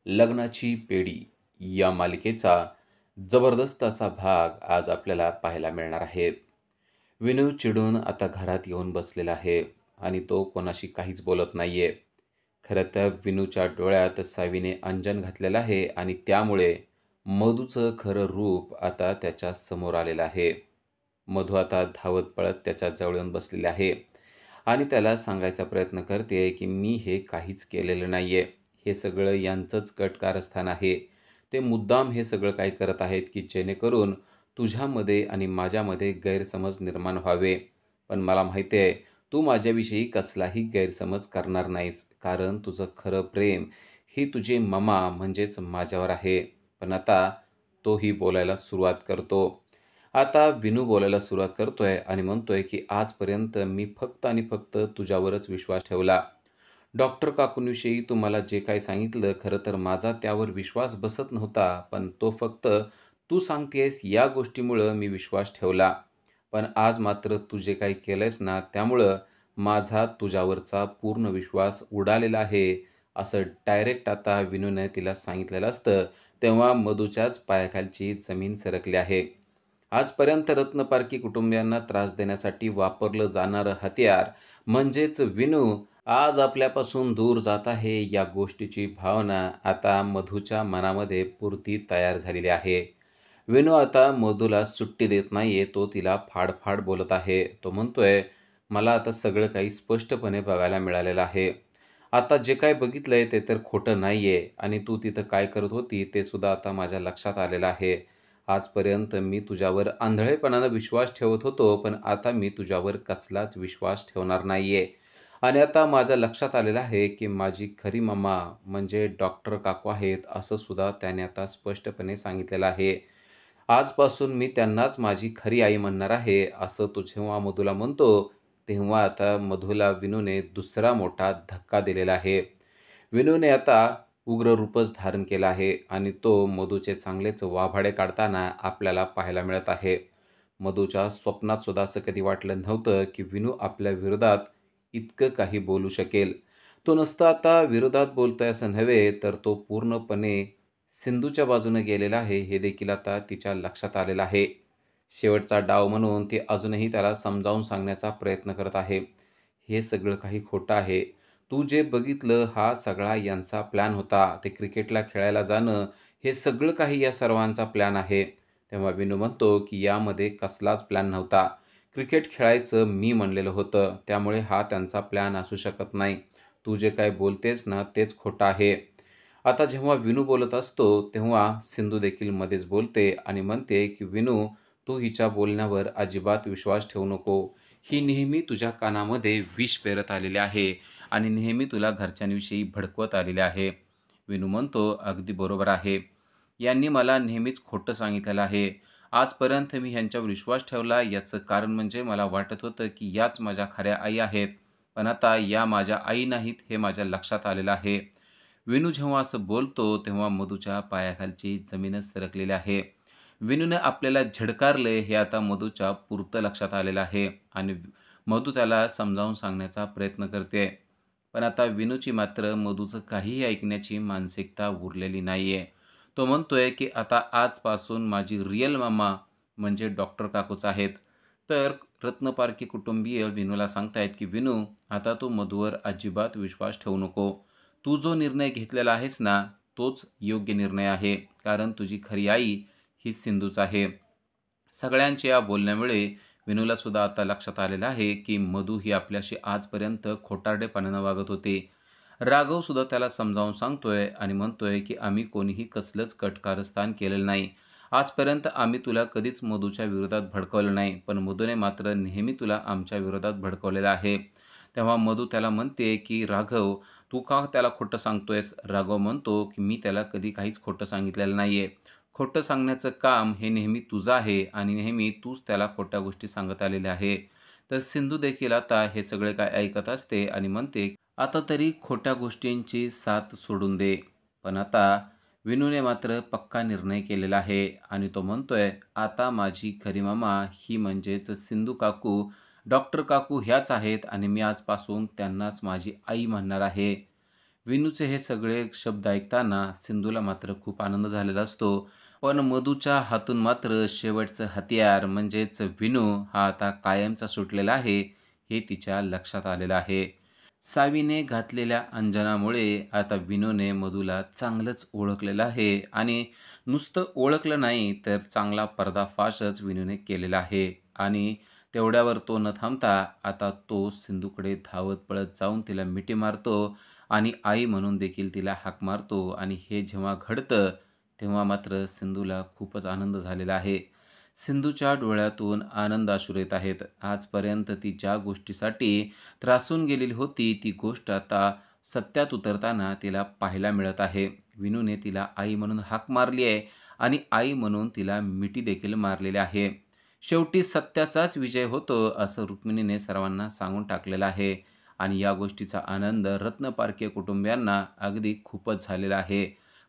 लग्नाची पेढी या मालिकेचा जबरदस्त असा भाग आज आपल्याला पाहायला मिळणार आहे. विनू चिडून आता घरात येऊन बसलेला आहे आणि तो कोणाशी काहीच बोलत नाहीये. खरं तर विनूच्या डोळ्यात सावीने अंजन घातलेलं आहे आणि त्यामुळे मधूचं खरं रूप आता त्याच्या समोर आलेलं आहे. मधू आता धावत पळत त्याच्या जवळ येऊन बसलेली आहे आणि त्याला सांगायचा प्रयत्न करते की मी हे काहीच केलेलं नाहीये. हे सगळं यांचंच कट कारस्थान आहे. ते मुद्दाम हे सगळं काही करत आहेत की जेणेकरून तुझ्यामध्ये आणि माझ्यामध्ये गैरसमज निर्माण व्हावे. पण मला माहिती आहे तू माझ्याविषयी कसलाही गैरसमज करणार नाहीस. कारण तुझं खरं प्रेम ही तुझी ममा म्हणजेच माझ्यावर आहे. पण आता तोही बोलायला सुरुवात करतो. आता विनू बोलायला सुरुवात करतोय आणि म्हणतोय की आजपर्यंत मी फक्त आणि फक्त तुझ्यावरच विश्वास ठेवला. डॉक्टर काकूंविषयी तू मला जे काही सांगितलं खरं तर माझा त्यावर विश्वास बसत नव्हता. पण तो फक्त तू सांगतेस या गोष्टीमुळं मी विश्वास ठेवला. पण आज मात्र तू जे काही केलंयस ना त्यामुळं माझा तुझ्यावरचा पूर्ण विश्वास उडालेला आहे. असं डायरेक्ट आता विनूने तिला सांगितलेलं असतं. तेव्हा मधूच्याच पायाखालची जमीन सरकली आहे. आजपर्यंत रत्नपारखी कुटुंबियांना त्रास देण्यासाठी वापरलं जाणारं हत्यार म्हणजेच विनू आज आपल्यापासून दूर जात आहे या गोष्टीची भावना आता मधूच्या मनामध्ये पुरती तयार झालेली आहे. विनू आता मधूला सुट्टी देत नाहीये. तो तिला फाडफाड बोलत आहे. तो म्हणतोय, "मला आता सगळं काही स्पष्टपणे बघायला मिळालेलं आहे. आता जे काही बघितलंय ते तर खोटं नाहीये आणि तू तिथं काय करत होती ते सुद्धा आता माझ्या लक्षात आलेलं आहे. आजपर्यंत मी तुझ्यावर आंधळेपणानं विश्वास ठेवत होतो, पण आता मी तुझ्यावर कसलाच विश्वास ठेवणार नाहीये. आणि आता माझ्या लक्षात आलेलं आहे, की माझी खरी मम्मा म्हणजे डॉक्टर काकू आहेत, असं सुद्धा त्याने आता स्पष्टपणे सांगितलेलं आहे. आजपासून मी त्यांनाच माझी खरी आई म्हणणार आहे, असं तो जेव्हा मधूला म्हणतो, तेव्हा आता मधूला विनूने दुसरा मोठा धक्का दिलेला आहे. विनूने आता उग्र रूपच धारण केलं आहे आणि तो मधूचे चांगलेच वाभाडे काढताना आपल्याला पाहायला मिळत आहे. मधूच्या स्वप्नात सुद्धा असं कधी वाटलं नव्हतं, की विनू आपल्या विरोधात इतकं काही बोलू शकेल. तो नुसतं आता विरोधात बोलतोय असं नव्हे, तर तो पूर्णपणे सिंधूच्या बाजूने गेलेला आहे, हे देखील आता तिच्या लक्षात आलेलं आहे. शेवटचा डाव म्हणून ती अजूनही त्याला समजावून सांगण्याचा प्रयत्न करत आहे. हे सगळं काही खोटं आहे. तू जे बघितलं हा सगळा यांचा प्लॅन होता. ते क्रिकेटला खेळायला जाणं, हे सगळं काही या सर्वांचा प्लॅन आहे. तेव्हा विनू म्हणतो, की यामध्ये कसलाच प्लॅन नव्हता. क्रिकेट खेळायचं मी म्हणलेलं होतं. त्यामुळे हा त्यांचा प्लॅन असू शकत नाही. तू जे काही बोलतेस ना तेच खोटं आहे. आता जेव्हा विनू बोलत असतो, तेव्हा सिंधू देखील मध्येच बोलते आणि म्हणते, की "विनू, तू हिच्या बोलण्यावर अजिबात विश्वास ठेवू नको. ही नेहमी तुझ्या कानामध्ये विष पेरत आलेली आहे आणि नेहमी तुला घरच्यांविषयी भडकवत आलेली आहे." विनू म्हणतो, "अगदी बरोबर आहे. यांनी मला नेहमीच खोटं सांगितलेलं आहे. आजपर्यंत मी ह्यांच्यावर विश्वास ठेवला याचं कारण म्हणजे मला वाटत होतं, की याच माझ्या खऱ्या आई आहेत. पण आता या माझ्या आई नाहीत हे माझ्या लक्षात आलेलं आहे." विनू जेव्हा असं बोलतो, तेव्हा मधूच्या पायाखालची जमीनच सरकलेली आहे. विनूने आपल्याला झिडकारले हे आता मधूच्या पुरतं लक्षात आलेलं आहे आणि मधू त्याला समजावून सांगण्याचा प्रयत्न करते. पण आता विनूची मात्र मधूचं काहीही ऐकण्याची मानसिकता उरलेली नाहीये. तो म्हणतोय, की आता आजपासून माझी रिअल मम्मा म्हणजे डॉक्टर काकूच आहेत. तर रत्नपारखी कुटुंबीय विनूला सांगतायत, की "विनू, आता तू मधूवर अजिबात विश्वास ठेवू नको. तू जो निर्णय घेतलेला आहेस ना, तोच योग्य निर्णय आहे. कारण तुझी खरी आई ही सिंधूच आहे." सगळ्यांच्या या बोलण्यामुळे विनूला सुद्धा आता लक्षात आलेलं आहे, की मधू ही आपल्याशी आजपर्यंत खोटारडेपणानं वागत होती. राघव सुद्धा त्याला समजावून सांगतोय आणि म्हणतोय, की "आम्ही कोणीही कसलंच कटकारस्थान केलेलं नाही. आजपर्यंत आम्ही तुला कधीच मधूच्या विरोधात भडकवलं नाही. पण मधूने मात्र नेहमी तुला आमच्या विरोधात भडकवलेलं आहे." तेव्हा मधू त्याला म्हणते, की "राघव, तू का त्याला खोटं सांगतोयस?" राघव म्हणतो, की "मी त्याला कधी काहीच खोटं सांगितलेलं नाहीये. खोटं सांगण्याचं काम हे नेहमी तुझं आहे आणि नेहमी तूच त्याला खोट्या गोष्टी सांगत आलेल्या आहे." तर सिंधू देखील आता हे सगळे काय ऐकत असते आणि म्हणते, "आता तरी खोट्या गोष्टींची साथ सोडून दे." पण आता विनूने मात्र पक्का निर्णय केलेला आहे आणि तो म्हणतोय, "आता माझी खरी मम्मा ही म्हणजेच सिंधू काकू, डॉक्टर काकू ह्याच आहेत आणि मी आजपासून त्यांनाच माझी आई म्हणणार आहे." विनूचे हे सगळे शब्द ऐकताना सिंधूला मात्र खूप आनंद झालेला असतो. पण मधूच्या हातून मात्र शेवटचं हतियार म्हणजेच विनू हा आता कायमचा सुटलेला आहे, हे तिच्या लक्षात आलेलं आहे. सावीने घातलेल्या अंजनामुळे आता विनूने मधूला चांगलंच ओळखलेलं आहे आणि नुसतं ओळखलं नाही तर चांगला पर्दाफाशच विनूने केलेला आहे. आणि तेवढ्यावर तो न थांबता आता तो सिंधूकडे धावत पळत जाऊन तिला मिठी मारतो आणि आई म्हणून देखील तिला हाक मारतो. आणि हे जेव्हा घडतं तेव्हा मात्र सिंधूला खूपच आनंद झालेला आहे. सिंधूच्या डोळ्यातून आनंदाश्रू येत आहेत. आजपर्यंत ती ज्या गोष्टीसाठी त्रासून गेलेली होती ती गोष्ट आता सत्यात उतरताना तिला पाहायला मिळत आहे. विनूने तिला आई म्हणून हाक मारली आहे आणि आई म्हणून तिला मिठी देखील मारलेली आहे. शेवटी सत्याचाच विजय होतो असं रुक्मिणीने सर्वांना सांगून टाकलेलं आहे. आणि या गोष्टीचा आनंद रत्नपारखी कुटुंबियांना अगदी खूपच झालेला आहे.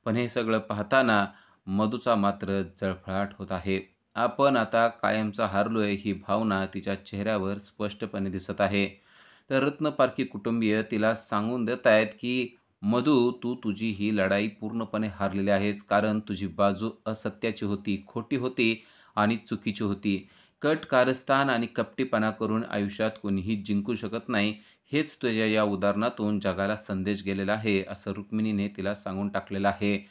पण हे सगळं पाहताना मधूचा मात्र जळफळाट होत आहे. आपण आता कायमचा हारलोय ही भावना तिच्या चेहऱ्यावर स्पष्टपणे दिसत आहे. तर रत्नपारखी कुटुंबीय तिला सांगून देत आहेत की मधू, तू तुझी ही लढाई पूर्णपणे हारलेली आहेस, कारण तुझी बाजू असत्याची होती, खोटी होती आणि चुकीची होती. कट कारस्थान आणि कपटीपणा करून आयुष्यात कोणीही जिंकू शकत नाही, हेच तुझ्या या उदाहरणातून जगाला संदेश गेलेला आहे, असं रुक्मिणीने तिला सांगून टाकलेलं आहे.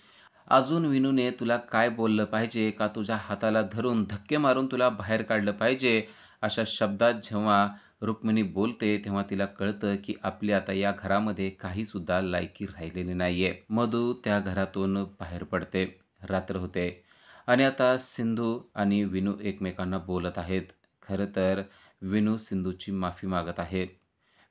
अजून विनूने तुला काय बोललं पाहिजे, का तुझ्या हाताला धरून धक्के मारून तुला बाहेर काढलं पाहिजे, अशा शब्दात जेव्हा रुक्मिणी बोलते तेव्हा तिला कळतं की आपली आता या घरामध्ये काहीसुद्धा लायकी राहिलेली नाहीये. मधू त्या घरातून बाहेर पडते. रात्र होते आणि आता सिंधू आणि विनू एकमेकांना बोलत आहेत. खरं तर विनू सिंधूची माफी मागत आहे.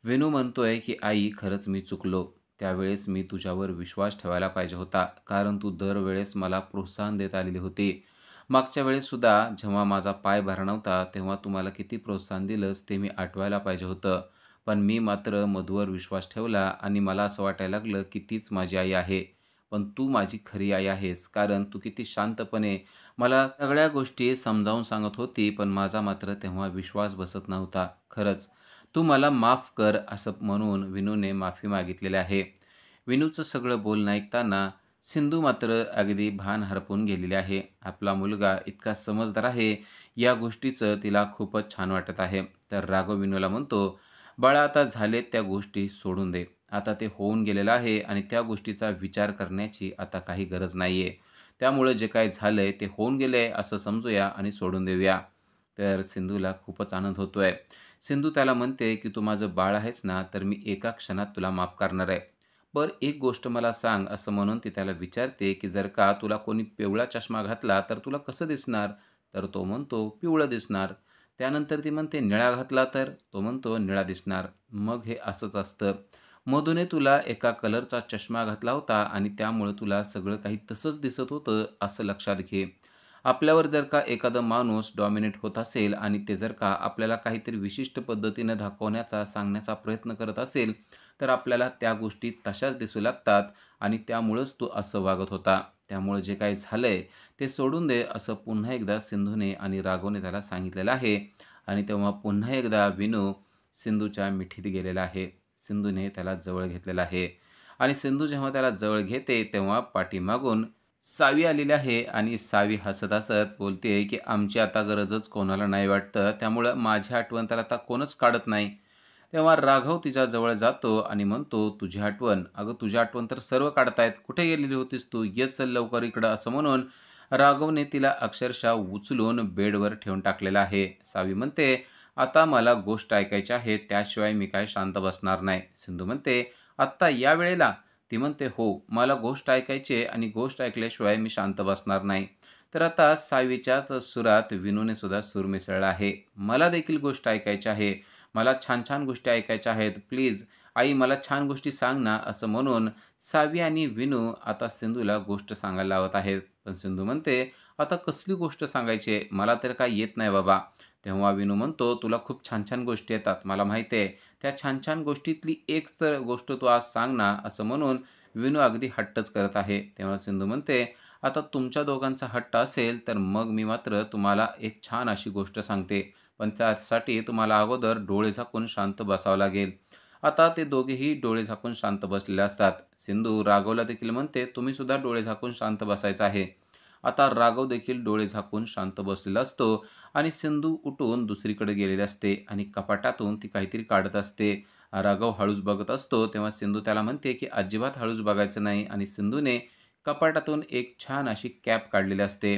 वेणू म्हणतोय की आई, खरंच मी चुकलो. त्यावेळेस मी तुझ्यावर विश्वास ठेवायला पाहिजे होता, कारण तू दरवेळेस मला प्रोत्साहन देत आलेली होती. मागच्या वेळेससुद्धा जेव्हा माझा पाय भरा नव्हता तेव्हा तू मला किती प्रोत्साहन दिलंस ते मी आठवायला पाहिजे होतं. पण मी मात्र मधूवर विश्वास ठेवला आणि मला असं वाटायला लागलं की तीच माझी आई आहे. पण तू माझी खरी आई आहेस, कारण तू किती शांतपणे मला सगळ्या गोष्टी समजावून सांगत होती, पण माझा मात्र तेव्हा विश्वास बसत नव्हता. खरंच तू मला माफ कर, असं म्हणून विनूने माफी मागितलेली आहे. विनूचं सगळं बोलणं ऐकताना सिंधू मात्र अगदी भान हरपून गेलेली आहे. आपला मुलगा इतका समजदार आहे या गोष्टीचं तिला खूपच छान वाटत आहे. तर राघव विनूला म्हणतो, "बाळा, आता झालेत त्या गोष्टी सोडून दे. आता ते होऊन गेलेलं आहे आणि त्या गोष्टीचा विचार करण्याची आता काही गरज नाहीये. त्यामुळे जे काही झालंय ते होऊन गेलंय असं समजूया आणि सोडून देऊया." तर सिंधूला खूपच आनंद होतोय. सिंधू त्याला म्हणते की "तू माझं बाळ आहेस ना, तर मी एका क्षणात तुला माफ करणार आहे. बरं, एक गोष्ट मला सांग." असं म्हणून ती त्याला विचारते की "जर का तुला कोणी पिवळा चष्मा घातला तर तुला कसं दिसणार?" तर तो म्हणतो, "पिवळं दिसणार." त्यानंतर ती म्हणते, "निळा घातला तर?" तो म्हणतो, "निळा दिसणार." मग हे असंच असतं. मधूने तुला एका कलरचा चष्मा घातला होता आणि त्यामुळे तुला सगळं काही तसंच दिसत होतं, असं लक्षात घे. आपल्यावर जर का एखादा माणूस डॉमिनेट होत असेल आणि ते जर का आपल्याला काहीतरी विशिष्ट पद्धतीने दाखवण्याचा, सांगण्याचा प्रयत्न करत असेल, तर आपल्याला त्या गोष्टी तशाच दिसू लागतात आणि त्यामुळंच तो असं वागत होता. त्यामुळे जे काही झालंय ते सोडून दे, असं पुन्हा एकदा सिंधूने आणि राघवने त्याला सांगितलेलं आहे. आणि तेव्हा पुन्हा एकदा विनू सिंधूच्या मिठीत गेलेला आहे. सिंधूने त्याला जवळ घेतलेलं आहे आणि सिंधू जेव्हा त्याला जवळ घेते तेव्हा पाठीमागून सावी आलेली आहे आणि सावी हसत-हसत बोलतेय, की "आमची आता गरजच कोणाला नाही वाटतं, त्यामुळं माझी आठवण तर आता कोणच काढत नाही." तेव्हा राघव तिच्याजवळ जातो आणि म्हणतो, "तुझी आठवण? अगं तुझी आठवण तर सर्व काढतायत. कुठे गेलेली होतीस तू? ये चल लवकर इकडं." असं म्हणून राघवने तिला अक्षरशः उचलून बेडवर ठेवून टाकलेलं आहे. सावी म्हणते, "आता मला गोष्ट ऐकायची आहे, त्याशिवाय मी काय शांत बसणार नाही." सिंधू म्हणते, "आत्ता या वेळेला?" ती म्हणते, "हो, मला गोष्ट ऐकायची आहे आणि गोष्ट ऐकल्याशिवाय मी शांत बसणार नाही." तर आता सावीच्याच सुरात विनूने सुद्धा सूर मिसळला आहे. "मला देखील गोष्ट ऐकायची आहे. मला छान-छान गोष्टी ऐकायच्या आहेत. प्लीज आई, मला छान गोष्टी सांग ना." असं म्हणून सावी आणि विनू आता सिंधूला गोष्ट सांगायला लावत आहेत. पण सिंधू म्हणते, "आता कसली गोष्ट सांगायची आहे? मला तर काही येत नाही बाबा." तेव्हा विनू म्हणतो, "तुला खूप छान-छान गोष्टी येतात, मला माहिती आहे. त्या छान-छान गोष्टीतली एक तर गोष्ट तू आज सांग ना." असं म्हणून विनू अगदी हट्टच करत आहे. तेव्हा सिंधू म्हणते, "आता तुमच्या दोघांचा हट्ट असेल तर मग मी मात्र तुम्हाला एक छान अशी गोष्ट सांगते. पण त्यासाठी तुम्हाला अगोदर डोळे झाकून शांत बसावं लागेल." आता ते दोघेही डोळे झाकून शांत बसलेले असतात. सिंधू राघवला देखील म्हणते, "तुम्ही सुद्धा डोळे झाकून शांत बसायचं आहे." आता राघव देखील डोळे झाकून शांत बसलेला असतो आणि सिंधू उठून दुसरीकडे गेलेली असते आणि कपाटातून ती काहीतरी काढत असते. राघव हळूच बघत असतो, तेव्हा सिंधू त्याला म्हणते, की "अजिबात हळूच बघायचं नाही." आणि सिंधूने कपाटातून एक छान अशी कॅप काढलेली असते.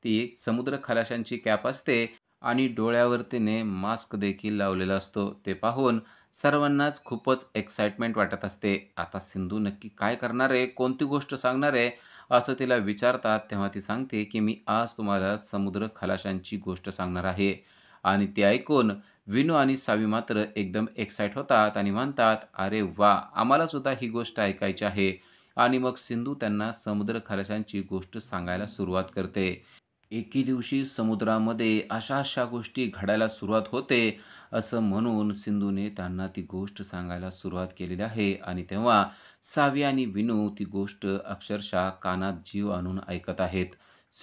ती समुद्र खलाशांची कॅप असते आणि डोळ्यावर तिने मास्क देखील लावलेला असतो. ते पाहून सर्वांनाच खूपच एक्साइटमेंट वाटत असते. आता सिंधू नक्की काय करणार आहे? कोणती गोष्ट सांगणार आहे? असं तिला विचारतात, तेव्हा ती सांगते, की "मी आज तुम्हाला समुद्र खलाशांची गोष्ट सांगणार आहे." आणि ते ऐकून विनू आणि सावी मात्र एकदम एक्साईट होतात आणि म्हणतात, "अरे वाह! आम्हाला सुद्धा ही गोष्ट ऐकायची आहे." आणि मग सिंधू त्यांना समुद्र खलाशांची गोष्ट सांगायला सुरुवात करते. एके दिवशी समुद्रामध्ये अशा-अशा गोष्टी घडायला सुरुवात होते, असं म्हणून सिंधूने त्यांना ती गोष्ट सांगायला सुरुवात केलेली आहे आणि तेव्हा सावी आणि विनू ती गोष्ट अक्षरशः कानात जीव आणून ऐकत आहेत.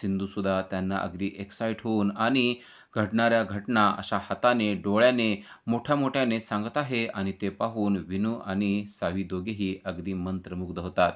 सिंधूसुद्धा त्यांना अगदी एक्साईट होऊन आणि घडणाऱ्या घटना अशा हाताने, डोळ्याने, मोठ्या-मोठ्याने सांगत आहे आणि ते पाहून विनू आणि सावी दोघेही अगदी मंत्रमुग्ध होतात.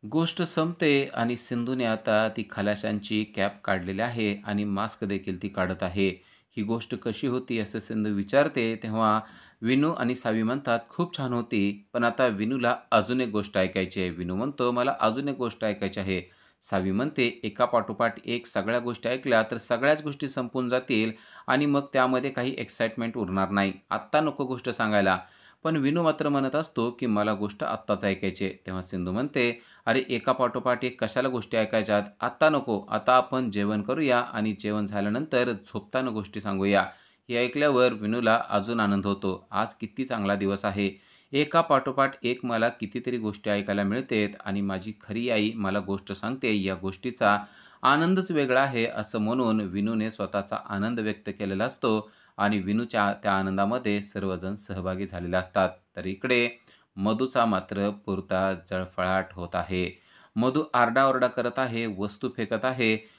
गोष्ट संपते आणि सिंधूने आता ती खलाशांची कॅप काढलेली आहे आणि मास्क देखील ती काढत आहे. ही गोष्ट कशी होती असं सिंधू विचारते, तेव्हा विनू आणि सावी म्हणतात, "खूप छान होती, पण आता विनूला अजून एक गोष्ट ऐकायची आहे." विनू म्हणतो, "मला अजून एक गोष्ट ऐकायची आहे." सावी म्हणते, "एकापाठोपाठ एक सगळ्या गोष्टी ऐकल्या तर सगळ्याच गोष्टी संपून जातील आणि मग त्यामध्ये काही एक्साईटमेंट उरणार नाही. आत्ता नको गोष्ट सांगायला." पण विनू मात्र म्हणत असतो, की "मला गोष्ट आत्ताच ऐकायची आहे." तेव्हा सिंधू म्हणते, "अरे, एकापाठोपाठ एक कशाला गोष्टी ऐकायच्यात? आत्ता नको. आता आपण जेवण करूया आणि जेवण झाल्यानंतर झोपताना गोष्टी सांगूया." हे ऐकल्यावर विनूला अजून आनंद होतो. आज किती चांगला दिवस आहे. एकापाठोपाठ एक मला कितीतरी गोष्टी ऐकायला मिळतेत आणि माझी खरी आई मला गोष्ट सांगते. या गोष्टीचा आनंदच वेगळा आहे, असं म्हणून विनूने स्वतःचा आनंद व्यक्त केलेला असतो आणि विनूच्या त्या आनंदामध्ये सर्वजण सहभागी झालेले असतात. तर इकडे मधूचा मात्र पुरता जळफळाट होत आहे. मधू आरडाओरडा करत आहे, वस्तू फेकत आहे.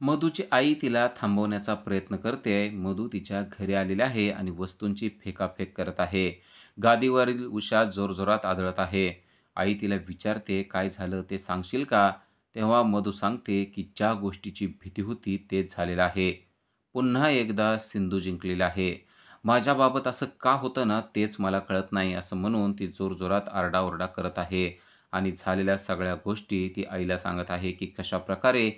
मधूची आई तिला थांबवण्याचा प्रयत्न करते. मधू तिच्या घरी आलेली आहे आणि वस्तूंची फेकाफेक करत आहे. गादीवरील उषा जोरजोरात आदळत आहे. आई तिला विचारते, "काय झालं ते सांगशील का?" तेव्हा मधू सांगते, की ज्या गोष्टीची भीती होती तेच झालेलं आहे. पुन्हा एकदा सिंधू जिंकलेला आहे. माझ्याबाबत असं का होतं ना, तेच मला कळत नाही, असं म्हणून ती जोरजोरात आरडाओरडा करत आहे आणि झालेल्या सगळ्या गोष्टी ती आईला सांगत आहे, की कशाप्रकारे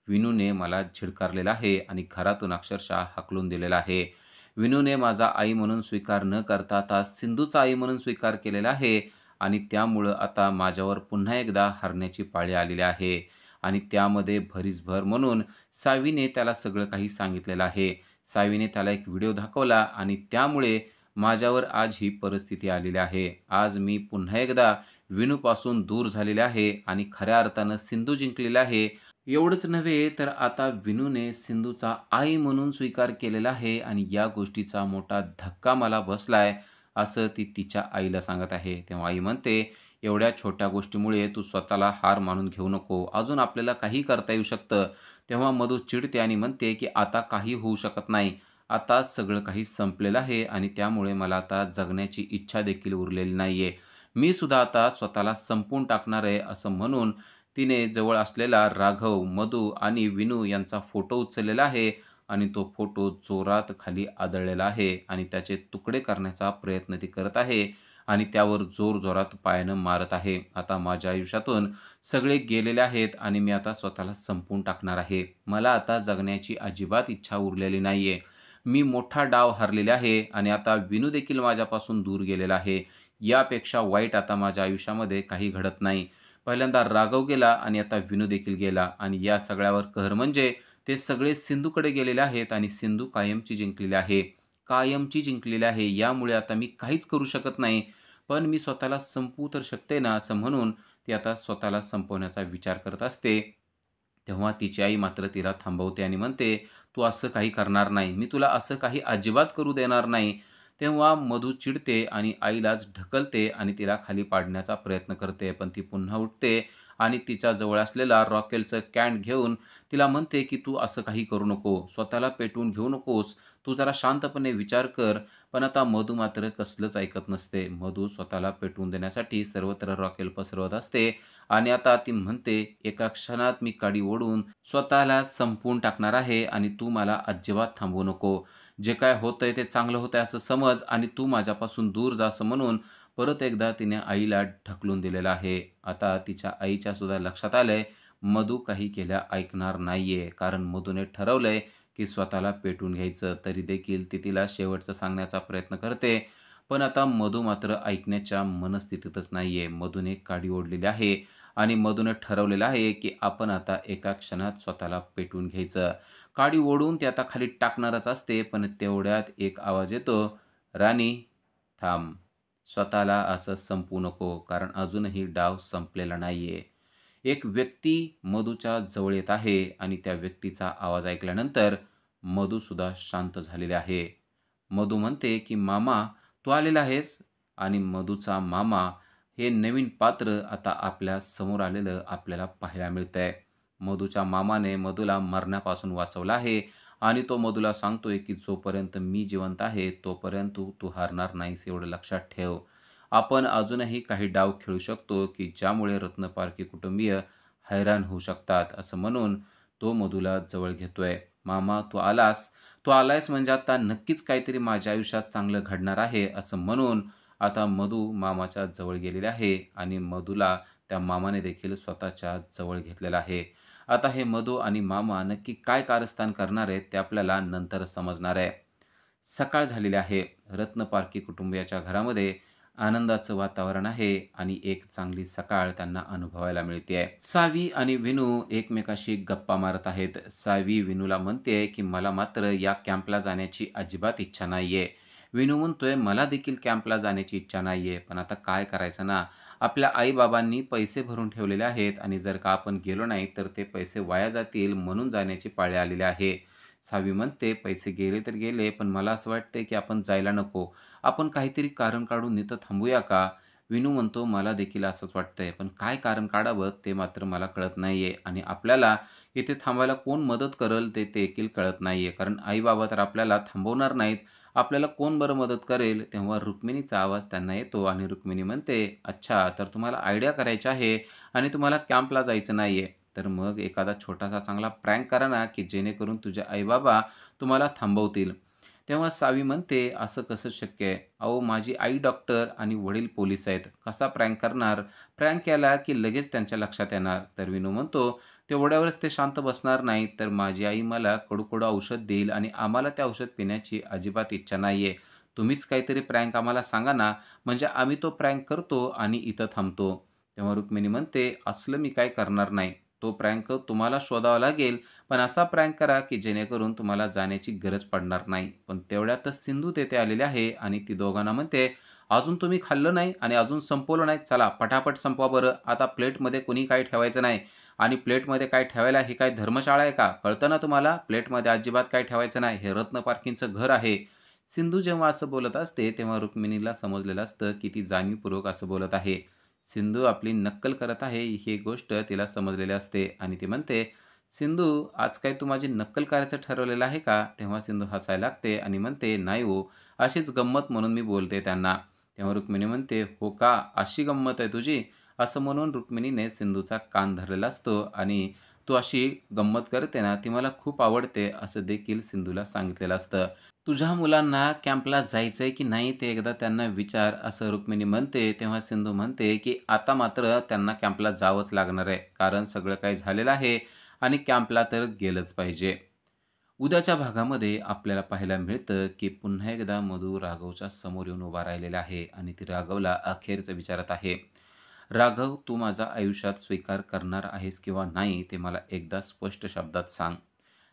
विनूने मला झिडकारलेलं आहे आणि घरातून अक्षरशः हाकलून दिलेलं आहे. विनूने माझा आई म्हणून स्वीकार न करता आता सिंधूचा आई म्हणून स्वीकार केलेला आहे आणि त्यामुळं आता माझ्यावर पुन्हा एकदा हरण्याची पाळी आलेली आहे. आणि त्यामध्ये भरीसभर म्हणून सावीने त्याला सगळं काही सांगितलेलं आहे. सावीने त्याला एक व्हिडिओ दाखवला आणि त्यामुळे माझ्यावर आज ही परिस्थिती आलेली आहे. आज मी पुन्हा एकदा विनूपासून दूर झालेले आहे आणि खऱ्या अर्थानं सिंधू जिंकलेला आहे. एवढंच नव्हे तर आता विनूने सिंधूचा आई म्हणून स्वीकार केलेला आहे आणि या गोष्टीचा मोठा धक्का मला बसलाय, असं ती तिच्या आईला सांगत आहे. तेव्हा आई म्हणते, "एवढ्या छोट्या गोष्टीमुळे तू स्वतःला हार मानून घेऊ नको. अजून आपल्याला काहीही करता येऊ शकतं." तेव्हा मधू चिडते आणि म्हणते, की "आता काही होऊ शकत नाही. आता सगळं काही संपलेलं आहे आणि त्यामुळे मला आता जगण्याची इच्छा देखील उरलेली नाहीये. मी सुद्धा आता स्वतःला संपवून टाकणार आहे." असं म्हणून तिने जवळ असलेला राघव, मधू आणि विनू यांचा फोटो उचललेला आहे आणि तो फोटो जोरात खाली आदळलेला आहे आणि त्याचे तुकडे करण्याचा प्रयत्न ती करत आहे आणि त्यावर जोरजोरात पायानं मारत आहे. आता माझ्या आयुष्यातून सगळे गेलेले आहेत आणि मी आता स्वतःला संपवून टाकणार आहे. मला आता जगण्याची अजिबात इच्छा उरलेली नाहीये. मी मोठा डाव हारलेला आहे आणि आता विनू देखील माझ्यापासून दूर गेलेला आहे. यापेक्षा वाईट आता माझ्या आयुष्यामध्ये काही घडत नाही. पहिल्यांदा राघव गेला आणि आता विनू देखील गेला आणि या सगळ्यावर कहर म्हणजे ते सगळे सिंधूकडे गेलेले आहेत आणि सिंधू कायमची जिंकलेली आहे. कायमची जिंकलेली आहे. यामुळे आता मी काहीच करू शकत नाही. पण मी स्वतःला संपवू तर शकते ना, असं म्हणून ती आता स्वतःला संपवण्याचा विचार करत असते. तेव्हा तिची आई मात्र तिला थांबवते आणि म्हणते, "तू असं काही करणार नाही. मी तुला असं काही अजिबात करू देणार नाही." तेव्हा मधू चिडते आणि आईलाच ढकलते आणि तिला खाली पाडण्याचा प्रयत्न करते. पण ती पुन्हा उठते आणि तिच्या जवळ असलेला रॉकेलचं कॅन घेऊन तिला म्हणते, की "तू असं काही करू नको. स्वतःला पेटवून घेऊ नकोस. तू जरा शांतपणे विचार कर." पण आता मधू मात्र कसलंच ऐकत नसते. मधू स्वतःला पेटवून देण्यासाठी सर्वत्र रॉकेल पसरवत असते आणि आता ती म्हणते, "एका क्षणात मी काडी ओढून स्वतःला संपवून टाकणार आहे आणि तू मला अजिबात थांबवू नको. जे काय होतंय ते चांगलं होतंय असं समज आणि तू माझ्यापासून दूर जा." असं म्हणून परत एकदा तिने आईला ढकलून दिलेलं आहे. आता तिच्या आईच्या सुद्धा लक्षात आलंय, मधू काही केल्या ऐकणार नाहीये. कारण मधूने ठरवलंय, की स्वतःला पेटवून घ्यायचं. तरी देखील ती तिला शेवटचं सांगण्याचा प्रयत्न करते. पण आता मधू मात्र ऐकण्याच्या मनस्थितीतच नाहीये. मधूने काडी ओढलेली आहे आणि मधूने ठरवलेलं आहे, की आपण आता एका क्षणात स्वतःला पेटवून घ्यायचं. काडी ओढून ती आता खाली टाकणारच असते, पण तेवढ्यात एक आवाज येतो, "राणी, थांब. स्वतःला असं संपवू नको, कारण अजूनही डाव संपलेला नाहीये." एक व्यक्ती मधूच्या जवळ येत आहे आणि त्या व्यक्तीचा आवाज ऐकल्यानंतर मधूसुद्धा शांत झालेले आहे. मधू म्हणते, की "मामा, तू आलेला आहेस?" आणि मधूचा मामा हे नवीन पात्र आता आपल्या समोर आलेलं आपल्याला पाहायला मिळतंय. मधूच्या मामाने मधूला मरण्यापासून वाचवलं आहे आणि तो मधूला सांगतोय, की "जोपर्यंत मी जिवंत आहे, तोपर्यंत तू हारणार नाहीस, एवढं लक्षात ठेव. आपण अजूनही काही डाव खेळू शकतो, की ज्यामुळे रत्नपारखी कुटुंबीय हैराण होऊ शकतात." असं म्हणून तो मधूला जवळ घेतोय. "मामा, तू आलायस म्हणजे आता नक्कीच काहीतरी माझ्या आयुष्यात चांगलं घडणार आहे." असं म्हणून आता मधू मामाच्या जवळ गेलेले आहे आणि मधूला त्या मामाने देखील स्वतःच्या जवळ घेतलेलं आहे. आता हे मधू आणि मामा नक्की काय कारस्थान करणार आहेत, ते आपल्याला नंतर समजणार आहे. सकाळ झालेली आहे. रत्नपारखी कुटुंबियाच्या घरामध्ये आनंदाचं वातावरण आहे आणि एक चांगली सकाळ त्यांना अनुभवायला मिळतेय. सावी आणि विनू एकमेकाशी गप्पा मारत आहेत. सावी विनूला म्हणतेय, की "मला मात्र या कॅम्पला जाण्याची अजिबात इच्छा नाहीये." विनू म्हणतोय, "मला देखील कॅम्पला जाण्याची इच्छा नाहीये, पण आता काय करायचं ना? आपल्या आई-बाबांनी पैसे भरून ठेवलेले आहेत आणि जर का आपण गेलो नाही, तर ते पैसे वाया जातील, म्हणून जाण्याची पाळी आलेली आहे." सावी म्हणते, "पैसे गेले तर गेले, पण मला असं वाटतंय, की आपण जायला नको. आपण काहीतरी कारण काढून इथं थांबूया का?" विनू म्हणतो, "मला देखील असंच वाटतंय, पण काय कारण काढावं ते मात्र मला कळत नाहीये आणि आपल्याला इथे थांबायला कोण मदत करेल ते देखील कळत नाहीये. कारण आई-बाबा तर आपल्याला थांबवणार नाहीत. आपल्याला कोण बरं मदत करेल?" तेव्हा रुक्मिणीचा आवाज त्यांना येतो आणि रुक्मिणी म्हणते, "अच्छा, तर तुम्हाला आयडिया करायची आहे आणि तुम्हाला कॅम्पला जायचं नाहीये. तर मग एखादा छोटासा चांगला प्रँक करा ना, की जेणेकरून तुझे आई-बाबा तुम्हाला थांबवतील." तेव्हा सावी म्हणते, "असं कसं शक्य आहे? अहो, माझी आई डॉक्टर आणि वडील पोलीस आहेत. कसा प्रँक करणार? प्रँक केला की लगेच त्यांच्या लक्षात येणार." तर विनू म्हणतो, "तेवढ्यावरच ते शांत बसणार नाहीत, तर माझी आई मला कडू-कडू औषध देईल आणि आम्हाला ते औषध पिण्याची अजिबात इच्छा नाहीये. तुम्हीच काहीतरी प्रँक आम्हाला सांगा ना, म्हणजे आम्ही तो प्रँक करतो आणि इथं थांबतो." तेव्हा रुक्मिणी म्हणते, "असलं मी काही करणार नाही. तो प्रँक तुम्हाला शोधावा लागेल, पण असा प्रँक करा, की जेणेकरून तुम्हाला जाण्याची गरज पडणार नाही." पण तेवढ्यातच सिंधू तेथे आलेली आहे आणि ती दोघांना म्हणते, "अजून तुम्ही खाल्लं नाही आणि अजून संपवलं नाही. चला पटापट संपवा बरं. आता प्लेटमध्ये कोणी काही ठेवायचं नाही आणि प्लेटमध्ये काय ठेवायला ही काय धर्मशाळा आहे का? कळतं ना तुम्हाला? प्लेटमध्ये अजिबात काही ठेवायचं नाही. हे रत्नपारखींचं घर आहे." सिंधू जेव्हा असं बोलत असते, तेव्हा रुक्मिणीला समजलेलं असतं, की ती जाणीवपूर्वक असं बोलत आहे. सिंधू आपली नक्कल करत आहे, ही गोष्ट तिला समजलेली असते आणि ती म्हणते, "सिंधू, आज काय तू माझी नक्कल करायचं ठरवलेलं आहे का?" तेव्हा सिंधू हसायला लागते आणि म्हणते, "नाही हो, अशीच गंमत म्हणून मी बोलते त्यांना." तेव्हा रुक्मिणी म्हणते, "हो का? अशी गंमत आहे तुझी?" असं म्हणून रुक्मिणीने सिंधूचा कान धरलेला असतो आणि "तू अशी गंमत करते ना, ती मला खूप आवडते." असं देखील सिंधूला सांगितलेलं असतं. "तुझ्या मुलांना कॅम्पला जायचंय की नाही ते एकदा त्यांना विचार." असं रुक्मिणी म्हणते. तेव्हा सिंधू म्हणते, की "आता मात्र त्यांना कॅम्पला जावंच लागणार आहे. कारण सगळं काही झालेलं आहे आणि कॅम्पला तर गेलंच पाहिजे." उद्याच्या भागामध्ये आपल्याला पाहायला मिळतं, की पुन्हा एकदा मधू राघवच्या समोर येऊन उभा राहिलेला आहे आणि ती राघवला अखेरचं विचारत आहे, "राघव, तू माझा आयुष्यात स्वीकार करणार आहेस किंवा नाही ते मला एकदा स्पष्ट शब्दात सांग."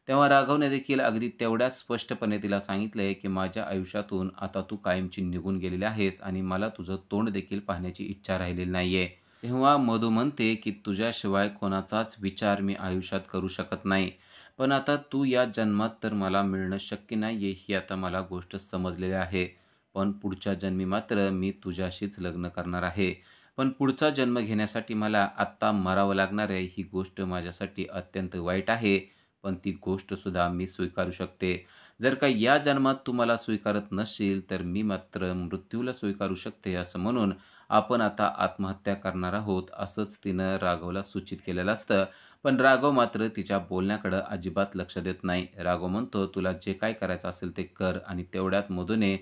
तेव्हा राघवने देखील अगदी तेवढ्याच स्पष्टपणे तिला सांगितलंय, की "माझ्या आयुष्यातून आता तू कायमची निघून गेलेली आहेस आणि मला तुझं तोंड देखील पाहण्याची इच्छा राहिलेली नाहीये." तेव्हा मधू म्हणते, की "तुझ्याशिवाय कोणाचाच विचार मी आयुष्यात करू शकत नाही. पण आता तू या जन्मात तर मला मिळणं शक्य नाहीये, ही आता मला गोष्ट समजलेली आहे. पण पुढच्या जन्मी मात्र मी तुझ्याशीच लग्न करणार आहे." पण पुढचा जन्म घेण्यासाठी मला आत्ता मरावं लागणार आहे, ही गोष्ट माझ्यासाठी अत्यंत वाईट आहे, पण ती गोष्टसुद्धा मी स्वीकारू शकते. जर का या जन्मात तू मला स्वीकारत नसशील, तर मी मात्र मृत्यूला स्वीकारू शकते." असं म्हणून आपण आता आत्महत्या करणार आहोत, असंच तिनं राघवला सूचित केलेलं असतं. पण राघव मात्र तिच्या बोलण्याकडं अजिबात लक्ष देत नाही. राघव म्हणतो, "तुला जे काय करायचं असेल ते कर." आणि तेवढ्यात मधूने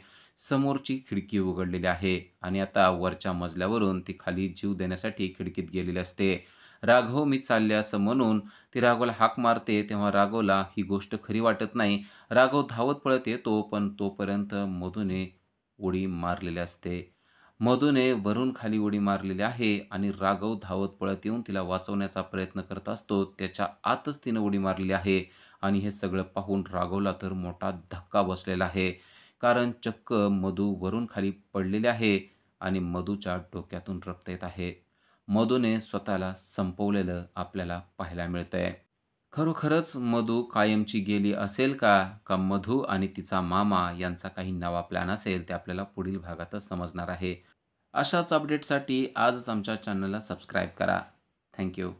समोरची खिडकी उघडलेली आहे आणि आता वरच्या मजल्यावरून ती खाली जीव देण्यासाठी खिडकीत गेलेली असते. "राघव, मी चालले." असं म्हणून ती राघवला हाक मारते. तेव्हा राघवला ही गोष्ट खरी वाटत नाही. राघव धावत पळत येतो, पण तोपर्यंत मधूने उडी मारलेली असते. मधूने वरून खाली उडी मारलेली आहे आणि राघव धावत पळत येऊन तिला वाचवण्याचा प्रयत्न करत असतो. त्याच्या आतच तिनं उडी मारलेली आहे आणि हे सगळं पाहून राघवला तर मोठा धक्का बसलेला आहे. कारण चक्क मधू वरून खाली पडलेली आहे आणि मधूच्या डोक्यातून रक्त येत आहे. मधूने स्वतःला संपवलेलं आपल्याला पाहायला मिळतंय. खरोखरच मधू कायमची गेली असेल का? का मधू आणि तिचा मामा यांचा काही नवा प्लॅन असेल, ते आपल्याला पुढील भागातच समजणार आहे. अशाच अपडेटसाठी आजच आमच्या चॅनलला सबस्क्राईब करा. Thank you.